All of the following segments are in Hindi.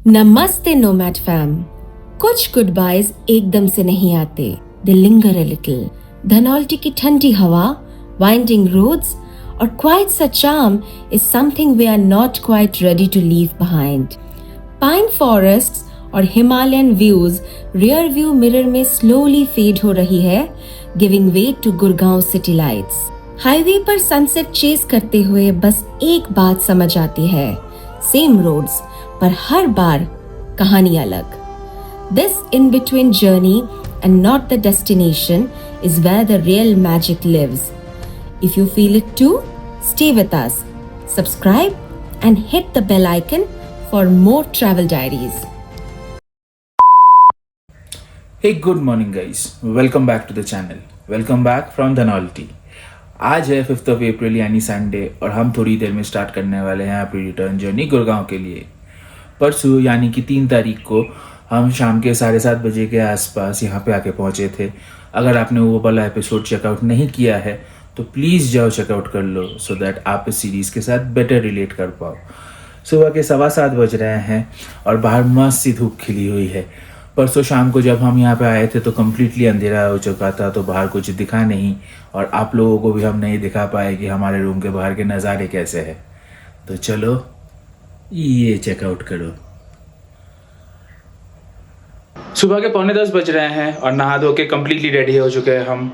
नमस्ते नोमैड फैम। कुछ गुड बाइज एकदम से नहीं आते, they linger a little. Dhanaulti की ठंडी हवा, वाइंडिंग रोड्स और क्वाइट सा charm is something we are not quite ready to leave behind. Pine forests और Himalayan views rear view mirror में स्लोली फेड हो रही है, giving way to Gurgaon city lights. Highway पर सनसेट चेस करते हुए बस एक बात समझ आती है, सेम रोड्स पर हर बार कहानी अलग। This in between journey and not the destination is where the real magic lives. If you feel it too, stay with us. Subscribe and hit the bell icon for more travel diaries. Hey, good morning guys. Welcome back to the channel. Welcome back from Dhanolti. आज है 5th of April यानी संडे और हम थोड़ी देर में स्टार्ट करने वाले हैं अपनी रिटर्न जर्नी गुड़गांव के लिए। परसों यानी कि 3 तारीख को हम शाम के 7:30 बजे के आसपास यहाँ पे आके पहुँचे थे। अगर आपने वो वाला एपिसोड चेकआउट नहीं किया है तो प्लीज़ जाओ चेकआउट कर लो, सो दैट आप इस सीरीज़ के साथ बेटर रिलेट कर पाओ। सुबह के 7:15 बज रहे हैं और बाहर मस्त सी धूप खिली हुई है। परसों शाम को जब हम यहाँ पे आए थे तो कम्प्लीटली अंधेरा हो चुका था, तो बाहर कुछ दिखा नहीं और आप लोगों को भी हम नहीं दिखा पाए कि हमारे रूम के बाहर के नज़ारे कैसे हैं। तो चलो ये चेकआउट करो। सुबह के 9:45 बज रहे हैं और नहा धो के कम्प्लीटली रेडी हो चुके हैं हम।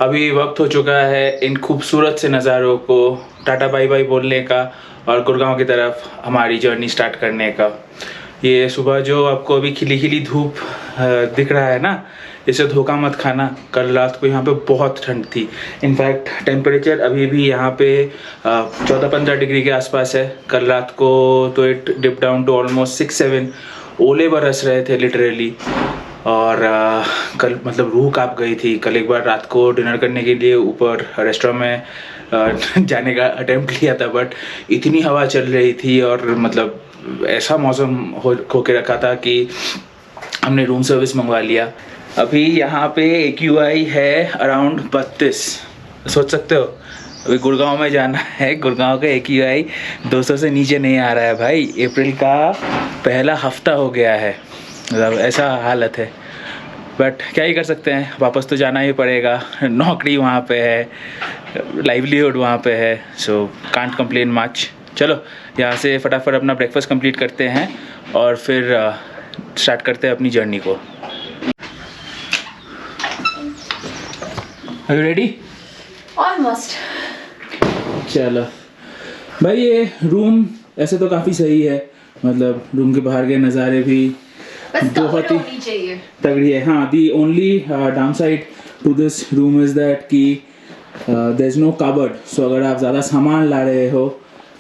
अभी वक्त हो चुका है इन खूबसूरत से नज़ारों को टाटा बाय बाय बोलने का और गुड़गांव की तरफ हमारी जर्नी स्टार्ट करने का। ये सुबह जो आपको अभी खिली खिली धूप दिख रहा है ना, इसे धोखा मत खाना। कल रात को यहाँ पे बहुत ठंड थी। इनफैक्ट टेम्परेचर अभी भी यहाँ पे 14-15 डिग्री के आसपास है। कल रात को तो it dip down to almost 6-7। ओले बरस रहे थे लिटरली और कल मतलब रूह काँप गई थी। कल एक बार रात को डिनर करने के लिए ऊपर रेस्टोरेंट में जाने का अटेम्प्ट किया था, बट इतनी हवा चल रही थी और मतलब ऐसा मौसम हो के रखा था कि हमने रूम सर्विस मंगवा लिया। अभी यहाँ पे AQI है अराउंड 32। सोच सकते हो, अभी गुड़गांव में जाना है। गुड़गांव का AQI 200 से नीचे नहीं आ रहा है भाई। अप्रैल का पहला हफ्ता हो गया है, मतलब ऐसा हालत है। बट क्या ही कर सकते हैं, वापस तो जाना ही पड़ेगा। नौकरी वहाँ पे है, लाइवलीहुड वहाँ पे है, सो कांट कंप्लेन मच। चलो यहाँ से फटाफट अपना ब्रेकफास्ट कंप्लीट करते हैं और फिर स्टार्ट करते हैं अपनी जर्नी को। Are you ready? Almost. चलो भाई, ये रूम ऐसे तो काफ़ी सही है, मतलब रूम के बाहर के नज़ारे भी बहुत ही तगड़ी है। हाँ, the only down side to this room is that कि there is no cupboard. So अगर आप ज़्यादा सामान ला रहे हो,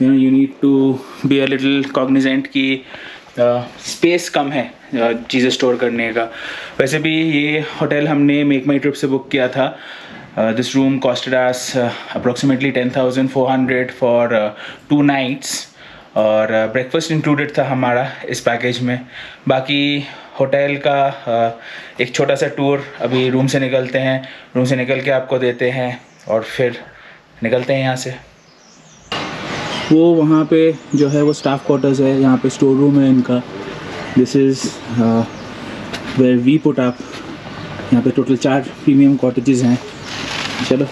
you need to be a little cognizant कि स्पेस कम है चीज़ें स्टोर करने का। वैसे भी ये होटल हमने मेक माई ट्रिप से बुक किया था। This room costed us approximately 10,400 for 2 nights और ब्रेकफास्ट इंक्लूडेड था हमारा इस पैकेज में। बाकी होटल का एक छोटा सा टूर अभी रूम से निकलते हैं, रूम से निकल के आपको देते हैं और फिर निकलते हैं यहाँ से। वो वहाँ पे जो है वो स्टाफ क्वार्टर्स है, यहाँ पे स्टोर रूम है इनका। This is where we put up. यहाँ पे टोटल 4 प्रीमियम कॉटेजेस हैं। चलो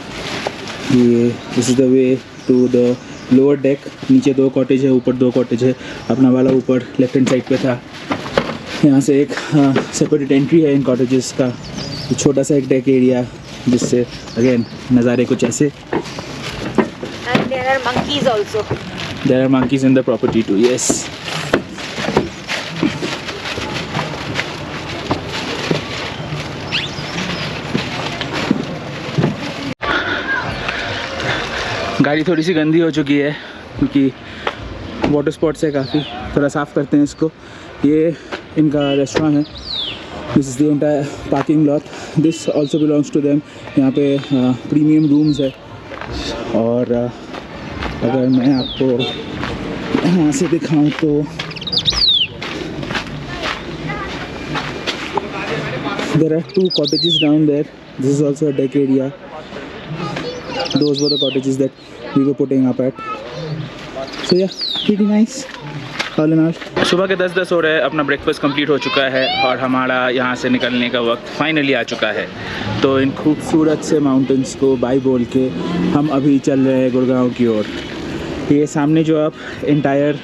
ये this is the way to the lower deck. नीचे 2 कॉटेज है, ऊपर 2 कॉटेज है। अपना वाला ऊपर लेफ्ट हैंड साइड पे था। यहाँ से एक सेपरेट एंट्री है इन कॉटेजेस का, छोटा सा एक डेक एरिया जिससे अगेन नज़ारे कुछ ऐसे। And there are monkeys also. There are monkeys in the property too, yes. गाड़ी थोड़ी सी गंदी हो चुकी है क्योंकि वाटर स्पॉट्स है काफ़ी, थोड़ा साफ़ करते हैं इसको। ये इनका रेस्टोरेंट है। This is the entire parking lot. This also belongs to them. यहाँ पे प्रीमियम रूम्स है और अगर मैं आपको यहाँ से दिखाऊं तो there are 2 cottages down there. This is also a deck area. Those were the cottages that we were putting up at. So yeah, pretty nice. सुबह के 10:10 हो रहे हैं, अपना ब्रेकफास्ट कंप्लीट हो चुका है और हमारा यहाँ से निकलने का वक्त फाइनली आ चुका है। तो इन खूबसूरत से माउंटेन्स को बाय बोल के हम अभी चल रहे हैं गुड़गांव की ओर। ये सामने जो आप इंटायर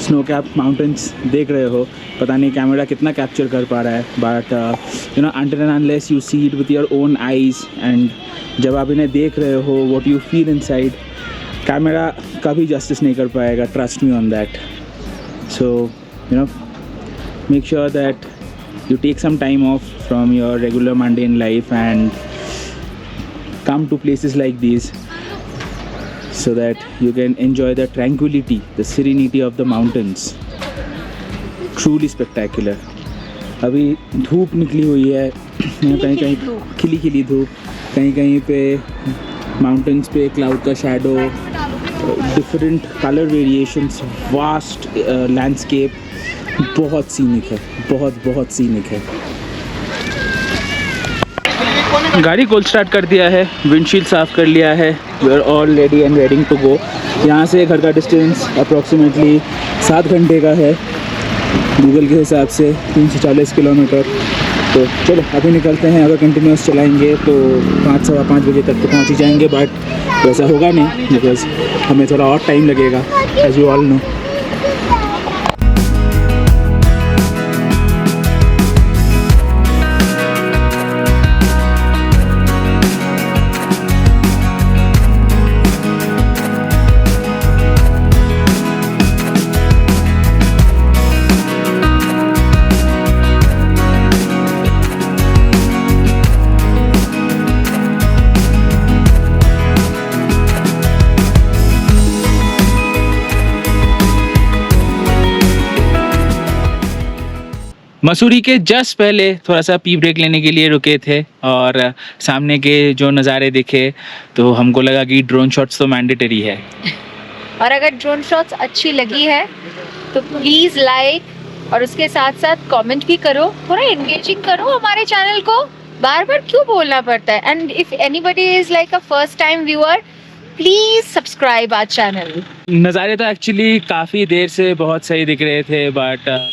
स्नो कैप माउंटेन्स देख रहे हो, पता नहीं कैमरा कितना कैप्चर कर पा रहा है, but you know until and unless you see it with your own eyes and जब आप इन्हें देख रहे हो what you feel inside, camera कभी जस्टिस नहीं कर पाएगा, trust me on that. So, you know, make sure that you take some time off from your regular mundane life and come to places like these so that you can enjoy the tranquility, the serenity of the mountains. Truly spectacular. अभी धूप निकली हुई है, कहीं कहीं खिली खिली धूप, कहीं कहीं पे माउंटेन्स पे क्लाउड का shadow, different colour variations, vast landscape, बहुत सीनिक है, बहुत सीनिक है। गाड़ी कोल्ड स्टार्ट कर दिया है, विंडशील्ड साफ़ कर लिया है, we are all ready and waiting to go. यहाँ से घर का डिस्टेंस अप्रॉक्सीमेटली 7 घंटे का है गूगल के हिसाब से, 340 किलोमीटर। तो चलो अभी निकलते हैं। अगर कंटिन्यूस चलाएंगे तो 5-5:15 बजे तक तो पहुँच ही जाएंगे, बट वैसा होगा नहीं बिकॉज हमें थोड़ा और टाइम लगेगा, as you all know. Mussoorie के जस्ट पहले थोड़ा सा पी ब्रेक लेने के लिए रुके थे और सामने के जो नज़ारे दिखे तो हमको लगा कि ड्रोन शॉट्स तो मैंडेटरी है। और अगर ड्रोन शॉट्स अच्छी लगी है तो प्लीज लाइक और उसके साथ साथ कमेंट भी करो, थोड़ा एंगेजिंग करो हमारे चैनल को। बार बार क्यों बोलना पड़ता है? And if anybody is like a first time viewer, please subscribe our channel. नज़ारे तो एक्चुअली काफ़ी देर से बहुत सही दिख रहे थे, बट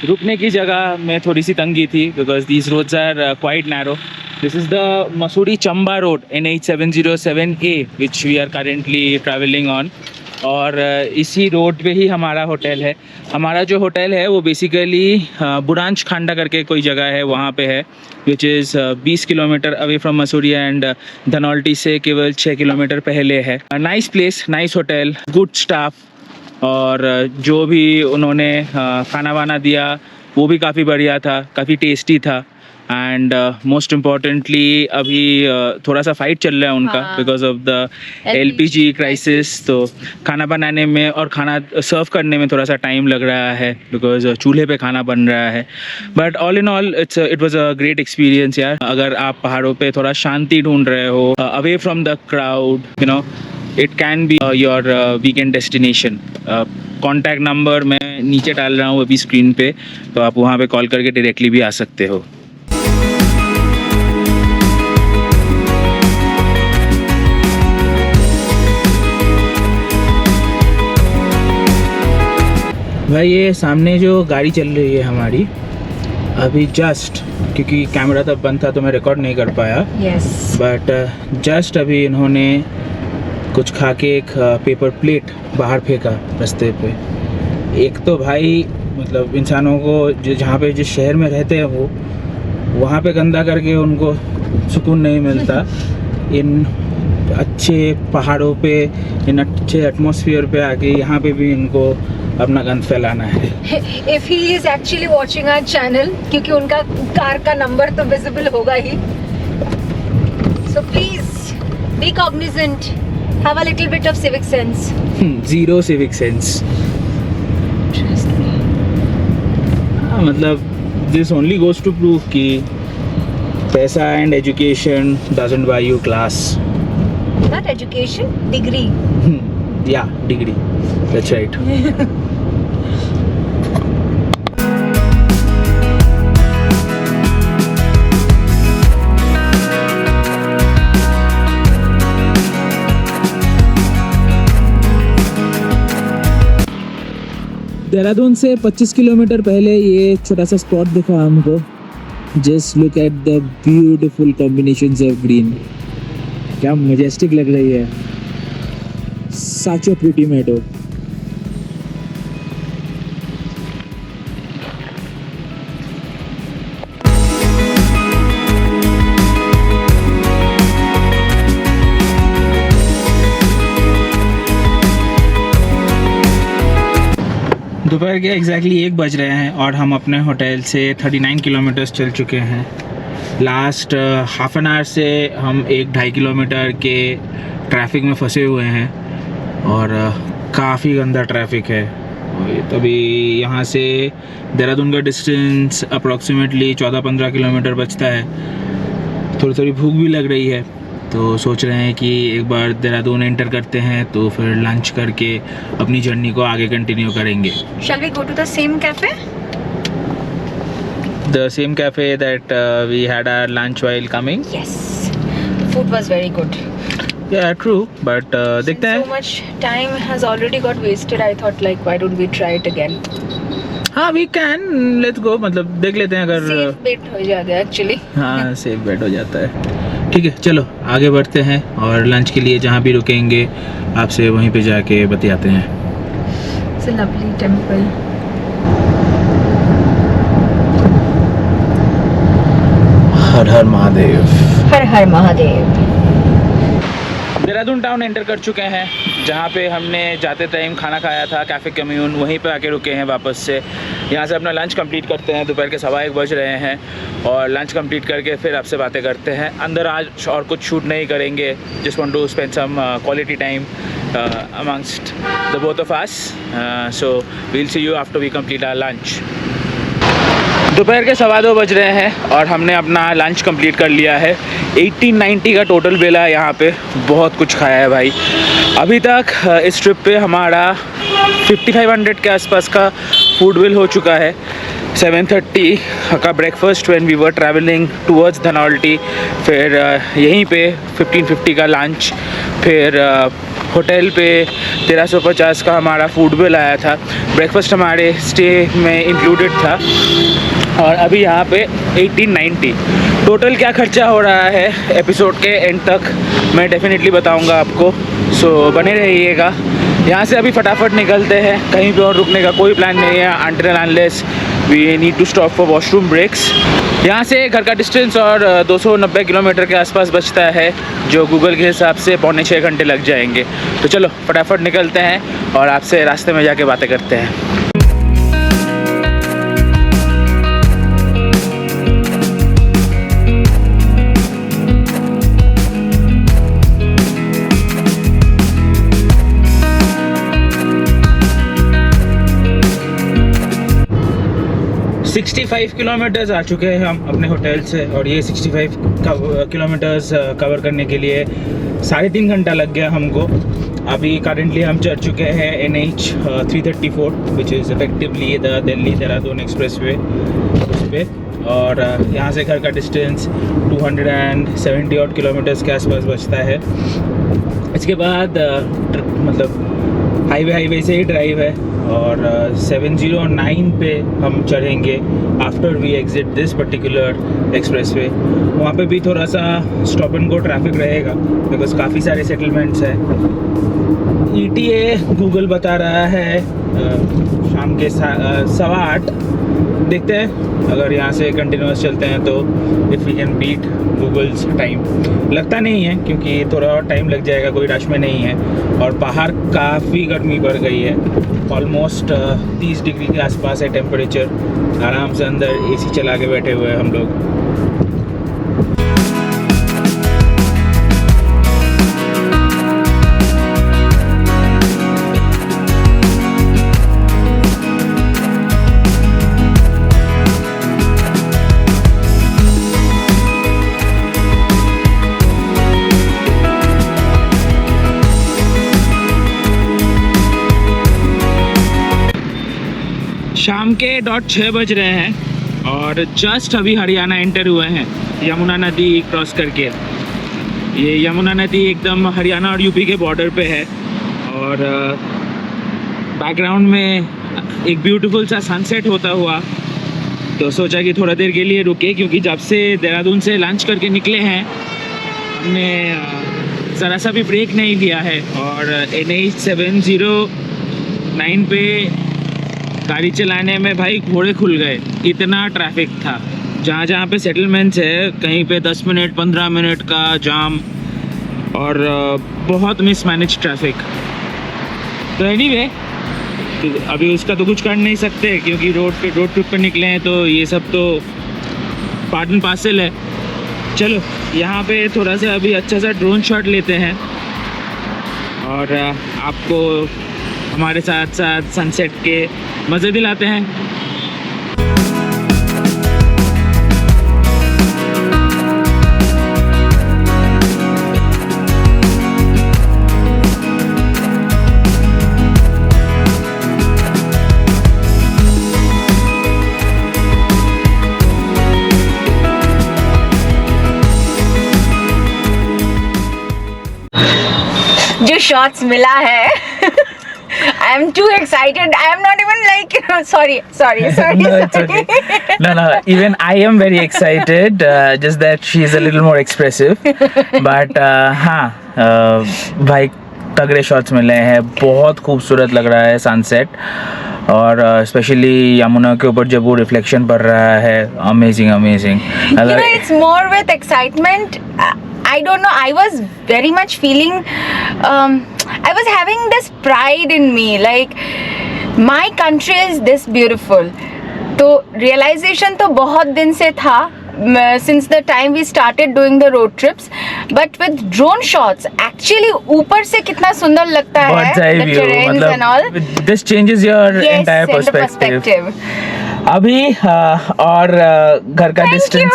रुकने की जगह में थोड़ी सी तंगी थी because these roads are quite narrow. This is the Mussoorie Chamba road NH 707A which we are currently travelling on. और इसी रोड पे ही हमारा होटल है। हमारा जो होटल है वो बेसिकली बुरांच खांडा करके कोई जगह है, वहाँ पे है, which is 20 kilometre away from Mussoorie and Dhanaulti से केवल 6 किलोमीटर पहले है। Nice place, nice hotel, good staff, और जो भी उन्होंने खाना वाना दिया वो भी काफ़ी बढ़िया था, काफ़ी टेस्टी था। एंड मोस्ट इम्पॉर्टेंटली अभी थोड़ा सा फाइट चल रहा है उनका because of the LPG crisis. तो खाना बनाने में और खाना सर्व करने में थोड़ा सा टाइम लग रहा है बिकॉज चूल्हे पे खाना बन रहा है। But all in all it was a great experience यार। अगर आप पहाड़ों पे थोड़ा शांति ढूंढ रहे हो, away from the crowd, you know, it can be your weekend destination. Contact number मैं नीचे डाल रहा हूँ अभी स्क्रीन पे, तो आप वहाँ पे कॉल करके डायरेक्टली भी आ सकते हो। भाई ये सामने जो गाड़ी चल रही है हमारी अभी जस्ट, क्योंकि कैमरा तब बंद था तो मैं रिकॉर्ड नहीं कर पाया, बट जस्ट अभी इन्होंने कुछ खा के एक पेपर प्लेट बाहर फेंका रास्ते पे। एक तो भाई मतलब इंसानों को जहाँ पे जिस शहर में रहते हैं वो वहाँ पे गंदा करके उनको सुकून नहीं मिलता, इन अच्छे पहाड़ों पे, इन अच्छे एटमॉस्फेयर पे आके यहाँ पे भी इनको अपना गंद फैलाना है। If he is actually watching our channel, क्योंकि उनका कार का नंबर तो विजिबल होगा ही, so please be cognizant, have a little bit of civic sense. Zero civic sense. Trust me. मतलब this only goes to prove कि पैसा and education doesn't buy you class. Not education, degree. Yeah, degree. That's right. Dehradun से 25 किलोमीटर पहले ये छोटा सा स्पॉट दिखा हमको। Just look at the beautiful combinations of green, क्या मजेस्टिक लग रही है। सच अ प्रिटी मेडो। दोपहर के एग्जैक्टली 1 बज रहे हैं और हम अपने होटल से 39 किलोमीटर्स चल चुके हैं। लास्ट हाफ एन आवर से हम 1-2.5 किलोमीटर के ट्रैफिक में फंसे हुए हैं और काफ़ी गंदा ट्रैफिक है। तभी यहाँ से देहरादून का डिस्टेंस अप्रॉक्सीमेटली 14-15 किलोमीटर बचता है। थोड़ी भूख भी लग रही है, तो सोच रहे हैं कि एक बार देहरादून एंटर करते हैं तो फिर लंच करके अपनी जर्नी को आगे कंटिन्यू करेंगे। Shall we go to the same cafe? The same cafe that we had our lunch while coming. Yes. The food was very good. Yeah, true. But देखते हैं। So much time has already got wasted. I thought like why don't we try it again? हाँ, we can. Let's go. मतलब देख लेते हैं अगर। Safe bet हो जाता है actually. हाँ, सेफ बेट हो जाता है। ठीक है, चलो आगे बढ़ते हैं और लंच के लिए जहाँ भी रुकेंगे आपसे वहीं पे जाके बतियाते हैं। It's a lovely temple. Her her Mahadev. Her her Mahadev. Dehradun town enter कर चुके हैं, जहाँ पे हमने जाते टाइम खाना खाया था कैफ़े कम्यून, वहीं पे आके रुके हैं वापस से। यहाँ से अपना लंच कंप्लीट करते हैं। दोपहर के 1:15 बज रहे हैं और लंच कंप्लीट करके फिर आपसे बातें करते हैं। अंदर आज और कुछ शूट नहीं करेंगे, just want to spend some quality time amongst the both of us. So we'll see you after we complete our lunch. दोपहर के 2:15 बज रहे हैं और हमने अपना लंच कंप्लीट कर लिया है। 1890 का टोटल बिल है यहाँ पे। बहुत कुछ खाया है भाई। अभी तक इस ट्रिप पे हमारा 5500 के आसपास का फूड बिल हो चुका है। 7:30 का breakfast when we were travelling towards Dhanaulti, फिर यहीं पे 1550 का लंच, फिर होटल पे 1350 का हमारा फूड बिल आया था। ब्रेकफास्ट हमारे स्टे में इंक्लूडेड था और अभी यहाँ पे 1890। टोटल क्या खर्चा हो रहा है एपिसोड के एंड तक मैं डेफिनेटली बताऊँगा आपको, सो बने रहिएगा। यहाँ से अभी फटाफट निकलते हैं, कहीं पे और रुकने का कोई प्लान नहीं है until and unless we need to stop for washroom breaks। यहाँ से घर का डिस्टेंस और 290 किलोमीटर के आसपास बचता है, जो गूगल के हिसाब से 5.25 घंटे लग जाएंगे। तो चलो फटाफट निकलते हैं और आपसे रास्ते में जाके बातें करते हैं। सिक्सटी 65 किलोमीटर्स आ चुके हैं हम अपने होटल से और ये 65 किलोमीटर्स कवर करने के लिए 3.5 घंटा लग गया हमको। अभी करेंटली हम चढ़ चुके हैं NH 334 which is effectively the Delhi Dehradun expressway उस पर, और यहाँ से घर का डिस्टेंस 270 odd किलोमीटर्स के आसपास बचता है। इसके बाद मतलब हाईवे से ही ड्राइव है और 709 पे हम चढ़ेंगे after we exit this particular expressway. वहाँ पे भी थोड़ा सा स्टॉप एंड गो ट्रैफिक रहेगा बिकॉज काफ़ी सारे सेटलमेंट्स हैं। ETA गूगल बता रहा है शाम के 8:15। देखते हैं अगर यहाँ से कंटिन्यूस चलते हैं तो if we can beat Google's time. लगता नहीं है क्योंकि थोड़ा और टाइम लग जाएगा, कोई रश में नहीं है और बाहर काफ़ी गर्मी बढ़ गई है। ऑलमोस्ट 30 डिग्री के आसपास है टेम्परेचर। आराम से अंदर AC चला के बैठे हुए हैं हम लोग। शाम के 6 बज रहे हैं और जस्ट अभी हरियाणा एंटर हुए हैं यमुना नदी क्रॉस करके। ये यमुना नदी एकदम हरियाणा और यूपी के बॉर्डर पे है और बैकग्राउंड में एक ब्यूटीफुल सा सनसेट होता हुआ। तो सोचा कि थोड़ा देर के लिए रुके, क्योंकि जब से देहरादून से लंच करके निकले हैं हमने ज़रा सा भी ब्रेक नहीं लिया है। और NH 709 पे गाड़ी चलाने में भाई घोड़े खुल गए, इतना ट्रैफिक था। जहाँ जहाँ पे सेटलमेंट्स है कहीं पे 10 मिनट 15 मिनट का जाम और बहुत मिसमैनेज ट्रैफिक। तो एनीवे अभी उसका तो कुछ कर नहीं सकते, क्योंकि रोड ट्रिप पे निकले हैं, तो ये सब तो पार्ट एंड पार्सल है। चलो यहाँ पे थोड़ा सा अभी अच्छा सा ड्रोन शॉट लेते हैं और आपको हमारे साथ साथ सनसेट के मज़े दिलाते हैं। जो शॉट्स मिला है I am too excited. I am not even like sorry. No, it's okay. No, even I am very excited, just that she is a little more expressive. But हाँ भाई तगड़े शॉट्स मिले हैं, बहुत खूबसूरत लग रहा है सनसेट, और स्पेशली यमुना के ऊपर जब वो रिफ्लेक्शन पड़ रहा है, amazing. You know, it's more with excitement. I don't know, I was very much feeling I was having this pride in me, like my country is this beautiful. तो realization तो बहुत दिन से था, since the time we started doing the road trips, but with drone shots actually ऊपर से कितना सुंदर लगता है, the terrains and all. This changes your entire perspective. अभी और घर का डिस्टेंस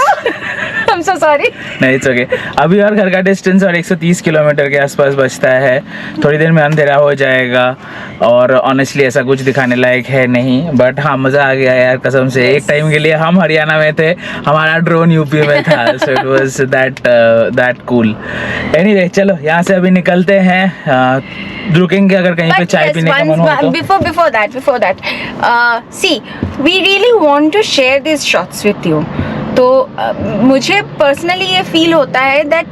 I'm so sorry. नहीं, इट्स ओके। अभी और घर का डिस्टेंस और 130 किलोमीटर के आसपास बचता है। थोड़ी देर में अंधेरा हो जाएगा और ऑनेस्टली ऐसा कुछ दिखाने लायक है नहीं, बट हाँ मज़ा आ गया यार कसम से। एक टाइम के लिए हम हरियाणा में थे, हमारा ड्रोन यूपी में था, so it was that cool. Anyway चलो यहाँ से अभी निकलते हैं, रुकेंगे अगर कहीं पे चाय पीने का मन हो तो। Before that, see, we really want to share these shots with you. तो मुझे पर्सनली ये फील होता है that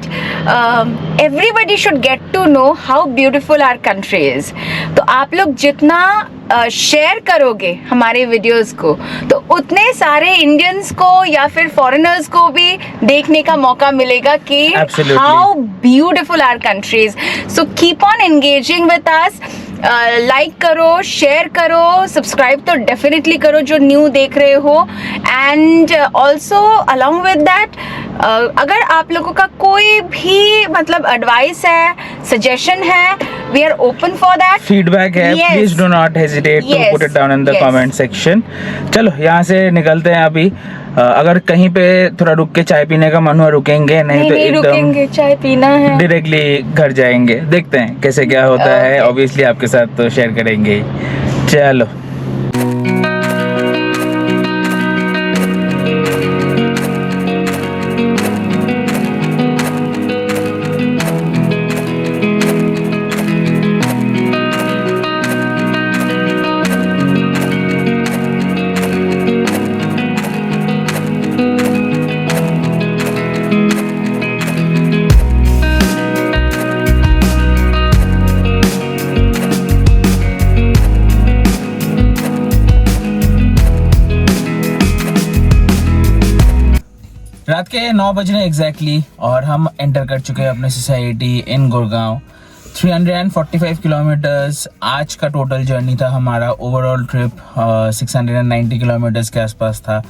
everybody should get to know how beautiful our country is. तो आप लोग जितना शेयर करोगे हमारे वीडियोस को, तो उतने सारे इंडियंस को या फिर फॉरेनर्स को भी देखने का मौका मिलेगा कि how beautiful our country is. So keep on engaging with us, like करो, शेयर करो, सब्सक्राइब तो डेफिनेटली करो जो न्यू देख रहे हो। And also along with that, अगर आप लोगों का कोई भी मतलब एडवाइस है, सजेशन है, we are open for that. Feedback है, please do not hesitate to put it down in the comment section. चलो यहाँ से निकलते हैं अभी। अगर कहीं पे थोड़ा रुक के चाय पीने का मन हुआ रुकेंगे, नहीं तो एकदम रुकेंगे, चाय पीना है, डायरेक्टली घर जाएंगे। देखते हैं कैसे क्या होता है, ऑब्वियसली आपके साथ तो शेयर करेंगे। चलो रात के 9 बज रहे एग्जैक्टली, और हम एंटर कर चुके हैं अपने सोसाइटी इन गुड़गांव। 345 किलोमीटर्स आज का टोटल जर्नी था हमारा। ओवरऑल ट्रिप 690 किलोमीटर्स के आसपास था,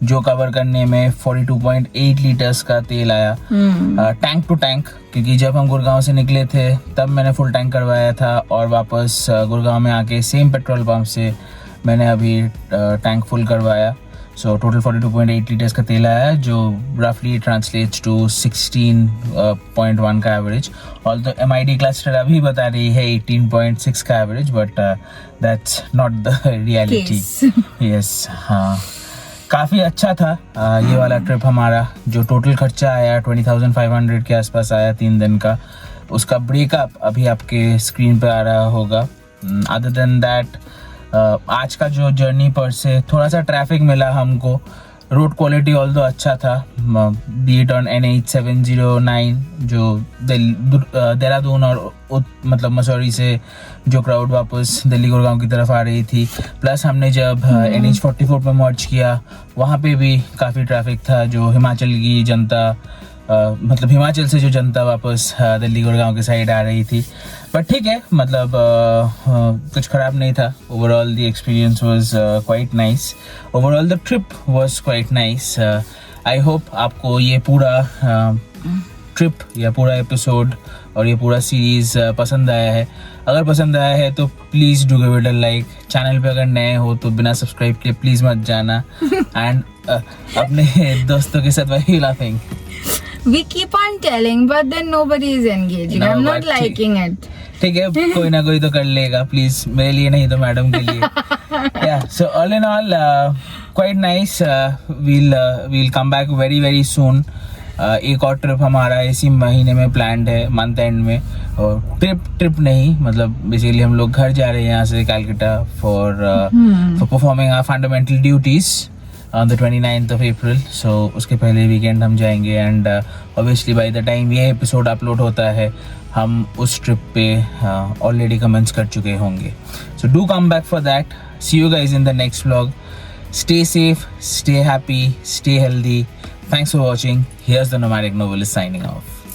जो कवर करने में 42.8 लीटर्स का तेल आया टैंक टू टैंक, क्योंकि जब हम गुड़गांव से निकले थे तब मैंने फुल टैंक करवाया था, और वापस गुड़गांव में आके सेम पेट्रोल पंप से मैंने अभी टैंक फुल करवाया। सो टोटल 42.8 लीटर्स का तेल आया, जो रफली ट्रांसलेट्स टू 16.1 का एवरेज। ऑल्दो MID क्लस्टर अभी बता रही है 18.6 का average, but that's not the reality. Yes, हाँ काफ़ी अच्छा था ये वाला ट्रिप हमारा। जो टोटल खर्चा आया 20,500 के आसपास आया 3 दिन का। उसका ब्रेकअप अभी आपके स्क्रीन पे आ रहा होगा। अदर देन दैट आज का जो जर्नी पर से थोड़ा सा ट्रैफिक मिला हमको, रोड क्वालिटी ऑल्दो अच्छा था, बीट ऑन NH709 जो देहरादून और मतलब मसूरी से जो क्राउड वापस दिल्ली गुड़गांव की तरफ आ रही थी, प्लस हमने जब NH44 पे मर्ज किया वहाँ पे भी काफ़ी ट्रैफिक था, जो हिमाचल की जनता मतलब हिमाचल से जो जनता वापस दिल्ली गुड़गांव के साइड आ रही थी। बट ठीक है, मतलब कुछ ख़राब नहीं था। Overall the experience was quite nice, overall the trip was quite nice. I hope आपको ये पूरा ट्रिप या पूरा एपिसोड और ये पूरा सीरीज़ पसंद आया है। अगर पसंद आया है तो please do give it a like. Channel पे अगर नए हो तो बिना सब्सक्राइब किए प्लीज़ मत जाना। एंड अपने दोस्तों के साथ वही laughing. We keep on telling, but then nobody is engaging. No, I'm not but liking it. ठीक है, कोई ना कोई तो कर लेगा, प्लीज मेरे लिए नहीं तो मैडम के लिए। Yeah, so all in all, quite nice. We'll come back very very soon. एक और ट्रिप हमारा इसी महीने में प्लान्ड है, मंथ एंड में। और ट्रिप नहीं, मतलब बेसिकली हम लोग घर जा रहे हैं यहाँ से Calcutta for performing our fundamental duties on the 29th of April. So उसके पहले वीकेंड हम जाएंगे and obviously by the time ये एपिसोड अपलोड होता है हम उस ट्रिप पे ऑलरेडी कमेंट्स कर चुके होंगे। So do come back for that. See you guys in the next vlog. Stay safe, stay happy, stay healthy. Thanks for watching. Here's the Nomadic Novelist signing off.